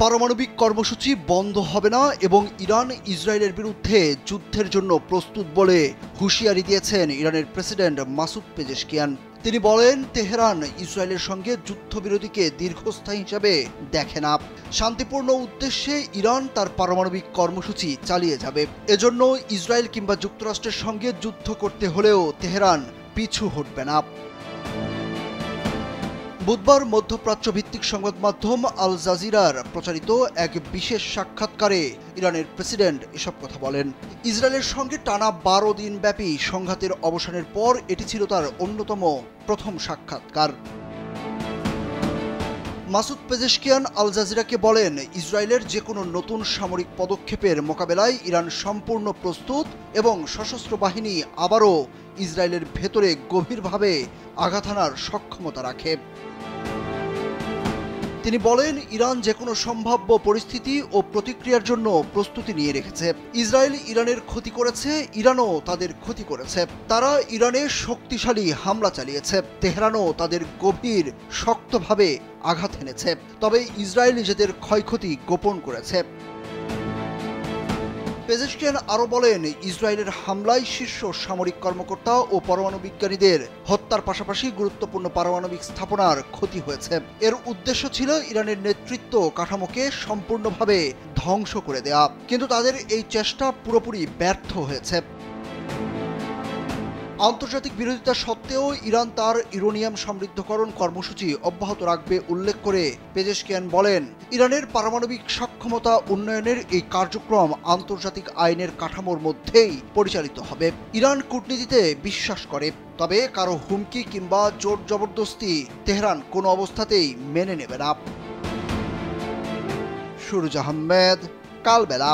পারমাণবিক কর্মসূচি বন্ধ হবে না এবং ইরান ইসরায়েলের বিরুদ্ধে যুদ্ধের জন্য প্রস্তুত বলে হুঁশিয়ারি দিয়েছেন ইরানের প্রেসিডেন্ট মাসুদ পেজেশকিয়ান। তিনি বলেন, তেহরান ইসরায়েলের সঙ্গে যুদ্ধবিরতিকে দীর্ঘস্থায়ী হিসাবে দেখে না। শান্তিপূর্ণ উদ্দেশ্যে ইরান তার পারমাণবিক কর্মসূচি চালিয়ে যাবে। এজন্য ইসরায়েল কিংবা যুক্তরাষ্ট্রের সঙ্গে যুদ্ধ করতে হলেও তেহরান পিছু হটবে না। বুধবার মধ্যপ্রাচ্য ভিত্তিক সংবাদ মাধ্যম আল জাজিরার প্রচারিত এক বিশেষ সাক্ষাৎকারে ইরানের প্রেসিডেন্ট এসব কথা বলেন। ইসরায়েলের সঙ্গে টানা 12 দিন ব্যাপী সংঘাতের অবসানের পর এটি ছিল তার অন্যতম প্রথম সাক্ষাৎকার। মাসুদ পেজেশকিয়ান আল জাজিরাকে বলেন, ইসরায়েলের যে কোনো নতুন সামরিক পদক্ষেপের মোকাবেলায় ইরান সম্পূর্ণ প্রস্তুত এবং সশস্ত্র বাহিনী আবারও ইসরায়েলের ভেতরে গভীরভাবে আঘাত হানার সক্ষমতা রাখে। তিনি বলেন, ইরান যে কোনো সম্ভাব্য পরিস্থিতি ও প্রতিক্রিয়ার জন্য প্রস্তুতি নিয়ে রেখেছে। ইসরায়েল ইরানের ক্ষতি করেছে, ইরানও তাদের ক্ষতি করেছে। তারা ইরানে শক্তিশালী হামলা চালিয়েছে, তেহরানও তাদের গভীর শক্তভাবে আঘাত হেনেছে। তবে ইসরায়েল নিজেদের ক্ষয়ক্ষতি গোপন করেছে। পেজেশকিয়ান আরও বলেন, ইসরায়েলের হামলায় শীর্ষ সামরিক কর্মকর্তা ও পরমাণু বিজ্ঞানীদের হত্যার পাশাপাশি গুরুত্বপূর্ণ পারমাণবিক স্থাপনার ক্ষতি হয়েছে। এর উদ্দেশ্য ছিল ইরানের নেতৃত্ব কাঠামোকে সম্পূর্ণভাবে ধ্বংস করে দেয়া, কিন্তু তাদের এই চেষ্টা পুরোপুরি ব্যর্থ হয়েছে। আন্তর্জাতিক বিরোধিতা সত্ত্বেও ইরান তার ইউরেনিয়াম সমৃদ্ধকরণ কর্মসূচি অব্যাহত রাখবে উল্লেখ করে পেজেশকিয়ান বলেন, ইরানের পারমাণবিক সক্ষমতা উন্নয়নের এই কার্যক্রম আন্তর্জাতিক আইনের কাঠামোর মধ্যেই পরিচালিত হবে। ইরান কূটনীতিতে বিশ্বাস করে, তবে কারো হুমকি কিংবা জোর জবরদস্তি তেহরান কোনো অবস্থাতেই মেনে নেবে না। সুরুজ আহমেদ, কালবেলা।